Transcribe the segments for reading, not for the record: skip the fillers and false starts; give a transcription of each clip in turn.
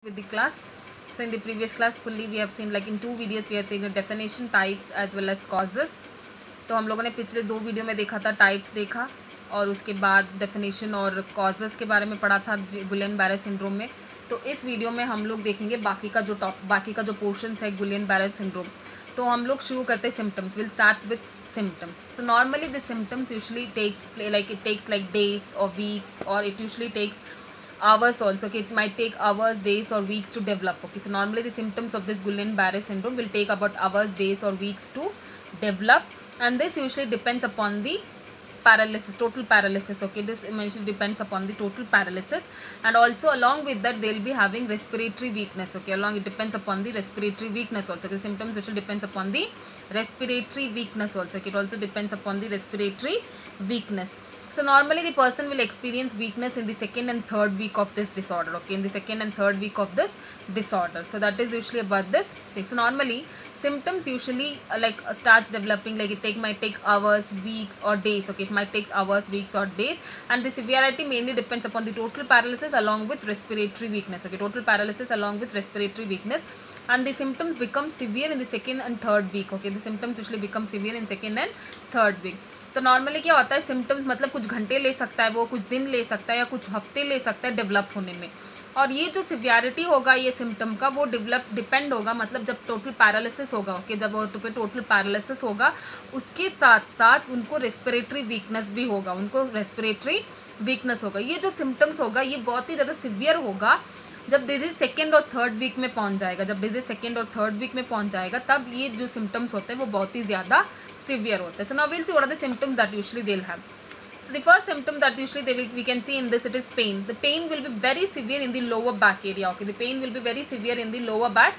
with the class. So in the previous class fully we have seen, like in 2 videos we have seen the definition, types as well as causes. तो हम लोगों ने पिछले 2 video में देखा था, types देखा और उसके बाद डेफिनेशन और कॉजेज़ के बारे में पढ़ा था गुलेन-बारे सिंड्रोम में। तो इस वीडियो में हम लोग देखेंगे बाकी का जो पोर्शंस है गुलेन-बारे सिंड्रोम। तो हम लोग शुरू करते हैं symptoms. Will start with symptoms. So normally the symptoms usually takes like days or weeks, or it usually takes hours also. Okay, it might take hours, days or weeks to develop. Okay, so normally the symptoms of this Guillain-Barré syndrome will take about hours, days or weeks to develop, and this usually depends upon the paralysis, total paralysis. Okay, this usually depends upon the total paralysis, and also along with that they will be having respiratory weakness. Okay, it depends upon the respiratory weakness also. The symptoms usually depends upon the respiratory weakness also. Okay, it also depends upon the respiratory weakness. So normally the person will experience weakness in the second and third week of this disorder. Okay, in the second and third week of this disorder. So that is usually about this thing. So normally symptoms usually starts developing, like it might take hours, weeks or days. Okay, it might take hours, weeks or days, and the severity mainly depends upon the total paralysis along with respiratory weakness. Okay, total paralysis along with respiratory weakness, and the symptoms become severe in the second and third week. Okay, the symptoms usually become severe in second and third week. तो normally क्या होता है, symptoms मतलब कुछ घंटे ले सकता है, वो कुछ दिन ले सकता है या कुछ हफ्ते ले सकता है डेवलप होने में। और ये जो सिवियरिटी होगा ये सिम्टम का, वो डिपेंड होगा, मतलब जब टोटल पैरालिसिस होगा। ओके, जब वो टोटल पैरालिसिस होगा उसके साथ साथ उनको रेस्पिरेटरी वीकनेस भी होगा, उनको रेस्पिरेटरी वीकनेस होगा। ये जो सिम्टम्स होगा ये बहुत ही ज़्यादा सिवियर होगा जब डिजीज सेकेंड और थर्ड वीक में पहुंच जाएगा। जब डिजीज सेकेंड और थर्ड वीक में पहुंच जाएगा तब ये जो सिम्टम्स होते हैं वो बहुत ही ज़्यादा severe होता है. So now we'll see what are the symptoms that usually they'll have. So the first symptom that usually we can see in this, it is pain. The pain will be very severe in the lower back area. Okay, the pain will be very severe in the lower back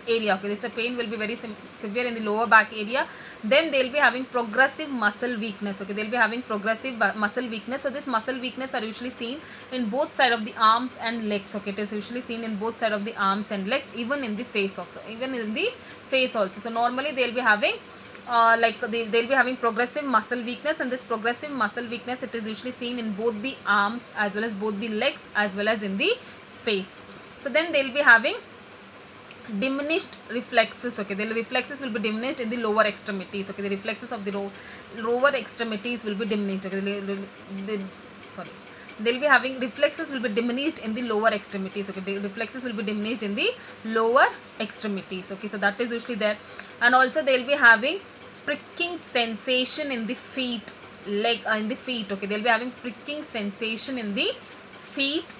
area. Okay, this pain will be very severe in the lower back area. Then they'll be having progressive muscle weakness. Okay, they'll be having progressive muscle weakness. So this muscle weakness are usually seen in both side of the arms and legs. Okay, it is usually seen in both side of the arms and legs, even in the face also. Even in the face also. So normally they'll be having they'll be having progressive muscle weakness, and this progressive muscle weakness, it is usually seen in both the arms as well as both the legs as well as in the face. So then they'll be having diminished reflexes. Okay, the reflexes will be diminished in the lower extremities. Okay, the reflexes of the lower extremities will be diminished. Okay, they'll be having reflexes will be diminished in the lower extremities. Okay, the reflexes will be diminished in the lower extremities. Okay, so that is usually there, and also they'll be having pricking sensation in the feet, in the feet. Okay, they'll be having pricking sensation in the feet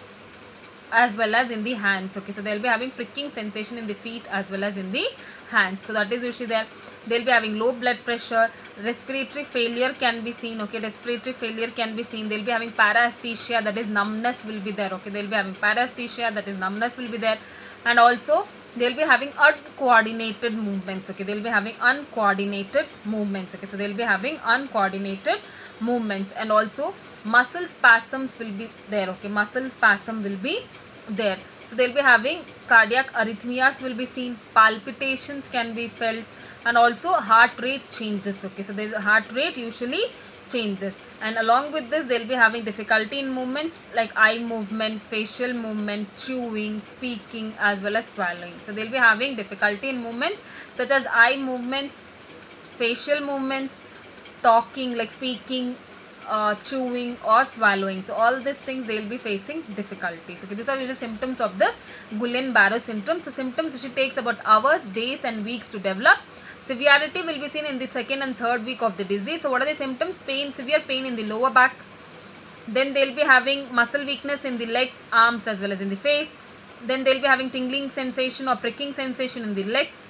as well as in the hands. Okay, so they'll be having pricking sensation in the feet as well as in the hands. So that is usually there. They'll be having low blood pressure, respiratory failure can be seen. Okay, respiratory failure can be seen. They'll be having paresthesia, that is numbness will be there. Okay, they'll be having paresthesia, that is numbness will be there, and also they'll be having uncoordinated movements. Okay, they'll be having uncoordinated movements. Okay, so they'll be having uncoordinated movements, and also muscle spasms will be there. Okay, muscle spasm will be there. So they'll be having cardiac arrhythmias will be seen, palpitations can be felt, and also heart rate changes. Okay, so the heart rate usually changes, and along with this they'll be having difficulty in movements like eye movement, facial movement, chewing, speaking as well as swallowing. So they'll be having difficulty in movements such as eye movements, facial movements, talking like speaking, chewing or swallowing. So all these things they will be facing difficulties. Okay, these are the symptoms of this Guillain-Barré syndrome. So symptoms usually takes about hours, days and weeks to develop. Severity will be seen in the second and third week of the disease. So what are the symptoms? Pain, severe pain in the lower back. Then they will be having muscle weakness in the legs, arms as well as in the face. Then they will be having tingling sensation or pricking sensation in the legs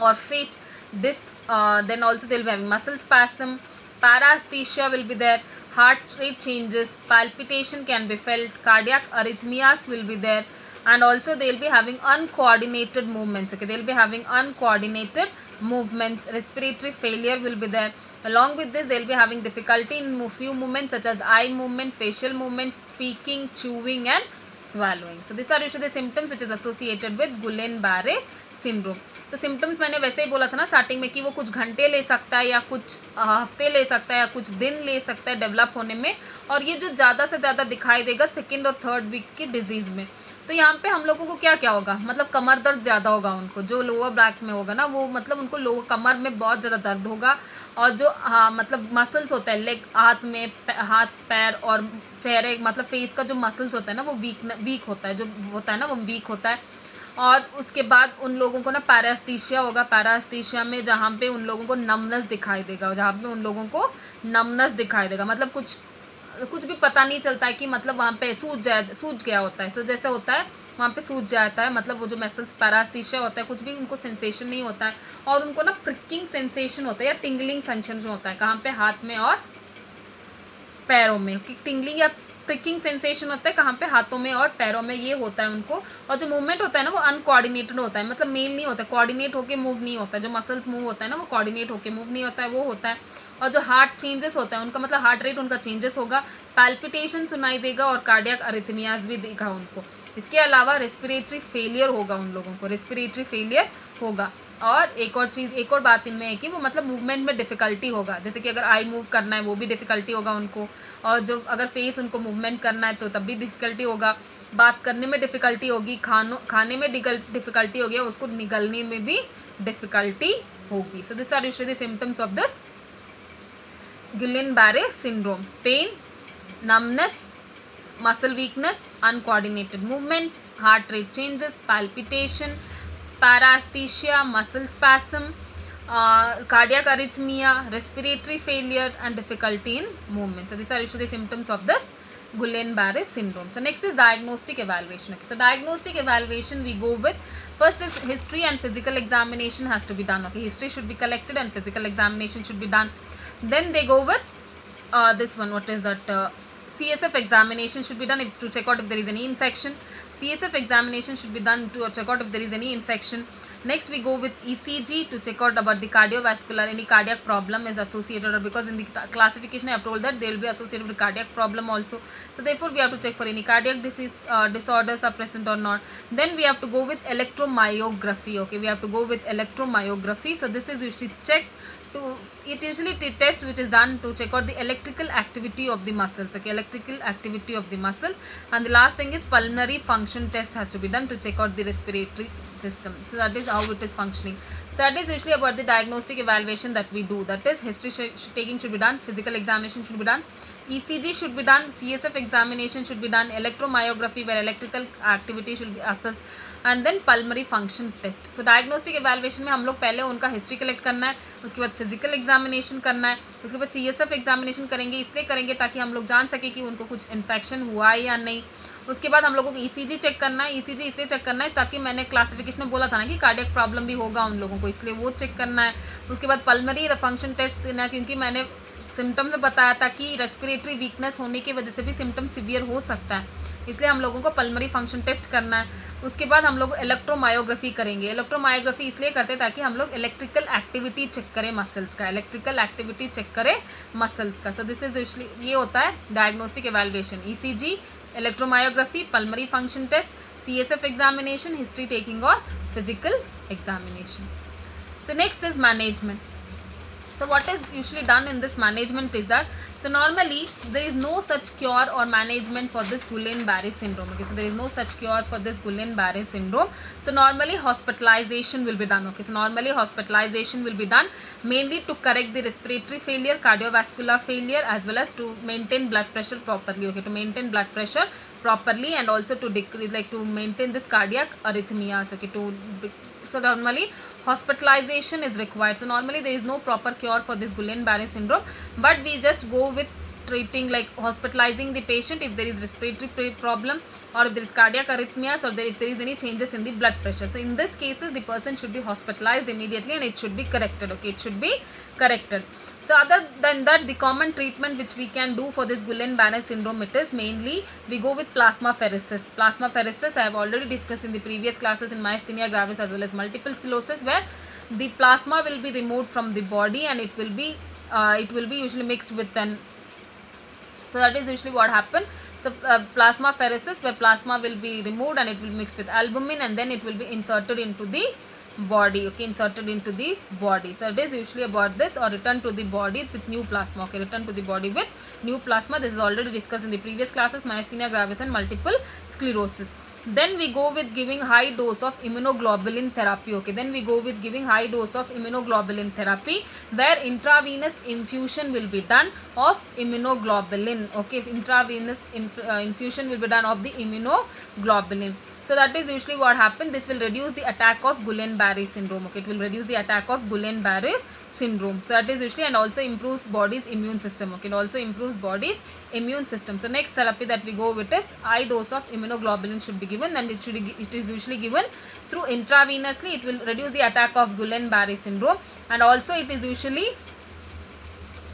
or feet. This then also they will be having muscle spasm, paresthesia will be there, heart rate changes, palpitation can be felt, cardiac arrhythmias will be there, and also they will be having uncoordinated movements. Okay, they will be having uncoordinated movements, respiratory failure will be there. Along with this they will be having difficulty in few movements such as eye movement, facial movement, speaking, chewing and swallowing. So these are usually the symptoms which is associated with Guillain-Barré syndrome. तो symptoms मैंने वैसे ही बोला था ना starting में कि वो कुछ घंटे ले सकता है या कुछ हफ्ते ले सकता है या कुछ दिन ले सकता है डेवलप होने में, और ये जो ज़्यादा से ज़्यादा दिखाई देगा सेकेंड और थर्ड वीक की डिजीज़ में। तो यहाँ पे हम लोगों को क्या क्या होगा, मतलब कमर दर्द ज़्यादा होगा उनको, जो लोअर बैक में होगा ना वो मतलब उनको लोअर कमर में बहुत ज़्यादा दर्द होगा। और जो हाँ मतलब मसल्स होता है लेग, हाथ पैर और चेहरे मतलब फेस का जो मसल्स होता है ना वो वीक होता है, जो होता है ना वो वीक होता है। और उसके बाद उन लोगों को ना पैरास्थीसिया होगा। पैरास्थीसिया में जहाँ पे उन लोगों को नमनेस दिखाई देगा, जहाँ पे उन लोगों को नमनेस दिखाई देगा, मतलब कुछ भी पता नहीं चलता है कि मतलब वहाँ पे सूज गया होता है। तो जैसे होता है वहाँ पे सूज जाता है, मतलब वो जो मसल्स पैरास्थीसिया होता है कुछ भी उनको सेंसेशन नहीं होता है। और उनको ना प्रिकिंग सेंसेशन होता है या टिंगलिंग सेंसेशन होता है, कहाँ पे, हाथ में और पैरों में। टिंगलिंग या प्रिकिंग सेंसेशन होता है कहाँ पे, हाथों में और पैरों में, ये होता है उनको। और जो मूवमेंट होता है ना वो अनकोऑर्डिनेटेड होता है, मतलब मेल नहीं होता है, कोऑर्डिनेट होके मूव नहीं होता है। जो मसल्स मूव होता है ना वो कोऑर्डिनेट होके मूव नहीं होता है, वो होता है। और जो हार्ट चेंजेस होता है उनका, मतलब हार्ट रेट उनका चेंजेस होगा, पैल्पिटेशन सुनाई देगा और कार्डियक अरिथमियाज भी देगा उनको। इसके अलावा रेस्पिरेटरी फेलियर होगा उन लोगों को, रेस्पिरेटरी फेलियर होगा। और एक और बात इनमें है कि वो मतलब मूवमेंट में डिफ़िकल्टी होगा, जैसे कि अगर आई मूव करना है वो भी डिफ़िकल्टी होगा उनको। और जो अगर फेस उनको मूवमेंट करना है तो तब भी डिफ़िकल्टी होगा। बात करने में डिफ़िकल्टी होगी, खाने में डिफ़िकल्टी होगी, उसको निगलने में भी डिफ़िकल्टी होगी। So this are usually the symptoms of this Guillain-Barré syndrome: pain, numbness, muscle weakness, uncoordinated movement, heart rate changes, palpitation, paresthesia, muscle spasm, cardiac arrhythmia, respiratory failure, and difficulty in movement. So these are usually the symptoms of this Guillain-Barré syndrome. So next is diagnostic evaluation. Okay, so diagnostic evaluation we go with, first is history and physical examination has to be done. Okay, history should be collected and physical examination should be done. Then they go with this one, what is that, CSF examination should be done to check out if there is any infection. CSF examination should be done to check out if there is any infection. Next we go with ECG to check out about the cardiovascular, any cardiac problem is associated, or because in the classification I have told that they will be associated with cardiac problem also. So therefore we have to check for any cardiac disease disorders are present or not. Then we have to go with electromyography. Okay, we have to go with electromyography. So this is usually checked it usually test which is done to check out the electrical activity of the muscles. Okay, electrical activity of the muscles. And the last thing is pulmonary function test has to be done to check out the respiratory system. So that is how it is functioning. So that is usually about the diagnostic evaluation that we do. That is history taking should be done, physical examination should be done, ECG should be done, CSF examination should be done, electromyography where electrical activity should be assessed, and then pulmonary function test. So diagnostic evaluation में हम लोग पहले उनका history collect करना है, उसके बाद physical examination करना है, उसके बाद CSF एग्जामिनेशन करेंगे, इसलिए करेंगे ताकि हम लोग जान सके कि उनको कुछ इन्फेक्शन हुआ है या नहीं. उसके बाद हम लोगों को ECG चेक करना है. ECG इसलिए चेक करना है ताकि मैंने क्लासिफिकेशन में बोला था ना कि कार्डियक प्रॉब्लम भी होगा उन लोगों को, इसलिए वो चेक करना है. उसके बाद पल्मरी फंक्शन टेस्ट देना है, क्योंकि मैंने सिम्टम्स बताया था कि रेस्पिरेटरी वीकनेस होने की वजह से भी सिम्टम सीवियर हो सकता है, इसलिए हम लोगों को पल्मरी फंक्शन टेस्ट करना है. उसके बाद हम लोग इलेक्ट्रोमायोग्राफी करेंगे. इलेक्ट्रोमायोग्राफी इसलिए करते हैं ताकि हम लोग इलेक्ट्रिकल एक्टिविटी चेक करें मसल्स का, इलेक्ट्रिकल एक्टिविटी चेक करें मसल्स का. सो दिस इज यूजुअली ये होता है diagnostic evaluation: ECG, electromyography, pulmonary function test, CSF examination, history taking और physical examination. So next is management. So what is usually done in this management is that, so normally there is no such cure or management for this Guillain-Barré syndrome. Okay, so there is no such cure for this Guillain-Barré syndrome. So normally hospitalization will be done. Okay, so normally hospitalization will be done mainly to correct the respiratory failure, cardiovascular failure, as well as to maintain blood pressure properly. Okay, to maintain blood pressure properly and also to decrease, like to maintain this cardiac arrhythmias. Okay, so normally hospitalization is required. So normally there is no proper cure for this Guillain-Barré syndrome, but we just go with treating, like hospitalizing the patient if there is respiratory problem, or if there is cardiac arrhythmias, or if there is any changes in the blood pressure. So in this cases the person should be hospitalized immediately and it should be corrected. Okay, it should be corrected. So other than that, the common treatment which we can do for this Guillain-Barré syndrome, it is mainly we go with plasmapheresis. Plasmapheresis I have already discussed in the previous classes in myasthenia gravis as well as multiple sclerosis, where the plasma will be removed from the body and it will be usually mixed with an, so that is usually what happens. So plasmapheresis, where plasma will be removed and it will mix with albumin and then it will be inserted into the body. Okay, inserted into the body. So it is usually about this, or return to the body with new plasma. Okay, return to the body with new plasma. This is already discussed in the previous classes, myasthenia gravis and multiple sclerosis. Then we go with giving high dose of immunoglobulin therapy. Okay, then we go with giving high dose of immunoglobulin therapy, where intravenous infusion will be done of immunoglobulin. Okay, intravenous infusion will be done of the immunoglobulin. So that is usually what happens. This will reduce the attack of Guillain-Barré syndrome. Okay, it will reduce the attack of Guillain-Barré syndrome. So that is usually, and also improves body's immune system. Okay, it also improves body's immune system. So next therapy that we go with is high dose of immunoglobulin should be given, and it is usually given through intravenously. It will reduce the attack of Guillain-Barré syndrome, and also it is usually,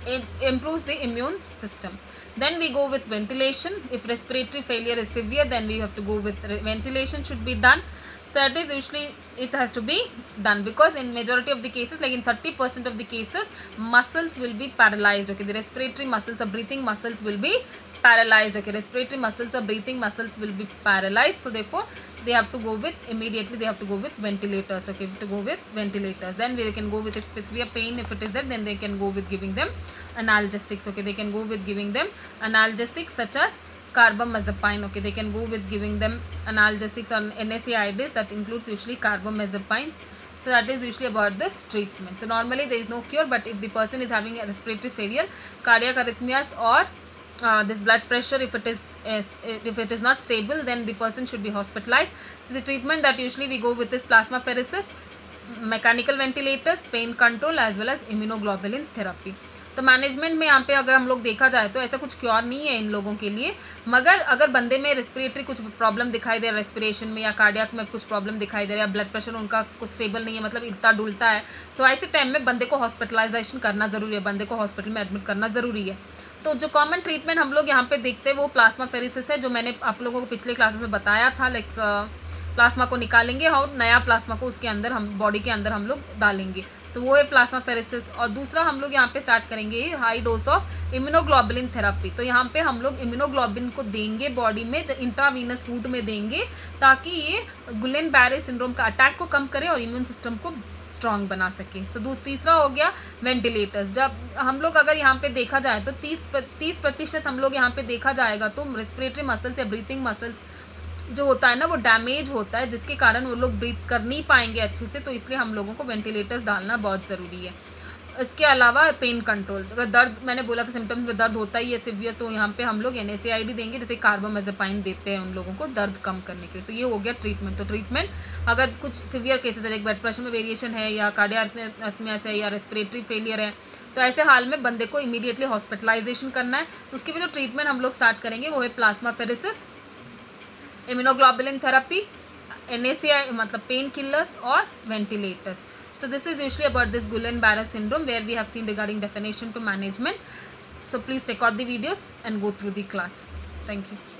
it improves the immune system. Then we go with ventilation. If respiratory failure is severe, then we have to go with ventilation should be done. So that is usually, it has to be done, because in majority of the cases, like in 30% of the cases, muscles will be paralyzed. Okay, the respiratory muscles or breathing muscles will be paralyzed. Okay, respiratory muscles or breathing muscles will be paralyzed. So therefore they have to go with, immediately they have to go with ventilators. Okay, to go with ventilators. Then we can go with, if severe pain, if it is there, then they can go with giving them analgesics. Okay, they can go with giving them analgesics such as carbamazepine. Okay, they can go with giving them analgesics on NSAIDs, that includes usually carbamazepines. So that is usually about this treatment. So normally there is no cure, but if the person is having a respiratory failure, cardiac arrhythmias, or this blood pressure, if it is not stable, then the person should be hospitalized. So the treatment that usually we go with is plasmapheresis, mechanical ventilators, pain control, as well as immunoglobulin therapy. तो management में यहाँ पे अगर हम लोग देखा जाए तो ऐसा कुछ क्योर नहीं है इन लोगों के लिए, मगर अगर बंदे में रेस्पिरेटरी कुछ प्रॉब्लम दिखाई दे रहा है, रेस्पिरेशन में या कार्डियक में कुछ प्रॉब्लम दिखाई दे रहा है, ब्लड प्रेशर उनका कुछ स्टेबल नहीं है, मतलब इतना डुलता है, तो ऐसे टाइम में बंदे को हॉस्पिटलाइजेशन करना ज़रूरी है, बंदे को हॉस्पिटल में एडमिट करना ज़रूरी है. तो जो कॉमन ट्रीटमेंट हम लोग यहाँ पे देखते हैं वो प्लाज्माफेरेसिस है, जो मैंने आप लोगों को पिछले क्लासेस में बताया था. लाइक प्लाज्मा को निकालेंगे और नया प्लाज्मा को उसके अंदर हम बॉडी के अंदर हम लोग डालेंगे, तो वो है प्लाज्माफेरेसिस. और दूसरा हम लोग यहाँ पे स्टार्ट करेंगे high dose of immunoglobulin therapy. तो यहाँ पे हम लोग इम्यूनोग्लोबुलिन को देंगे बॉडी में, तो इंट्रावीनस रूट में देंगे, ताकि ये गुइलेन-बैरे सिंड्रोम का अटैक को कम करे और इम्यून सिस्टम को स्ट्रॉन्ग बना सके. सो तीसरा हो गया वेंटिलेटर्स. जब हम लोग अगर यहाँ पे देखा जाए तो 30% हम लोग यहाँ पे देखा जाएगा तो रेस्पिरेटरी मसल्स या ब्रीथिंग मसल्स जो होता है ना वो डैमेज होता है, जिसके कारण वो लोग ब्रीथ कर नहीं पाएंगे अच्छे से, तो इसलिए हम लोगों को वेंटिलेटर्स डालना बहुत ज़रूरी है. इसके अलावा पेन कंट्रोल, अगर दर्द, मैंने बोला था सिम्टम्स में दर्द होता ही है सिवियर, तो यहाँ पे हम लोग NSAID देंगे, जैसे कार्बामेज़ेपाइन देते हैं उन लोगों को दर्द कम करने के लिए. तो ये हो गया ट्रीटमेंट. तो ट्रीटमेंट अगर कुछ सिवियर केसेस है, ब्लड प्रेशर में वेरिएशन है या कार्डियक अरिथमियास है या रेस्पिरेटरी फेलियर है, तो ऐसे हाल में बंदे को इमीडिएटली हॉस्पिटलाइजेशन करना है. उसके भी जो ट्रीटमेंट हम लोग स्टार्ट करेंगे वो है प्लाज्माफेरेसिस, immunoglobulin therapy, NSAI मतलब pain killers और ventilators. So this is usually about this Guillain-Barré syndrome, where we have seen regarding definition to management. So please check out the videos and go through the class. Thank you.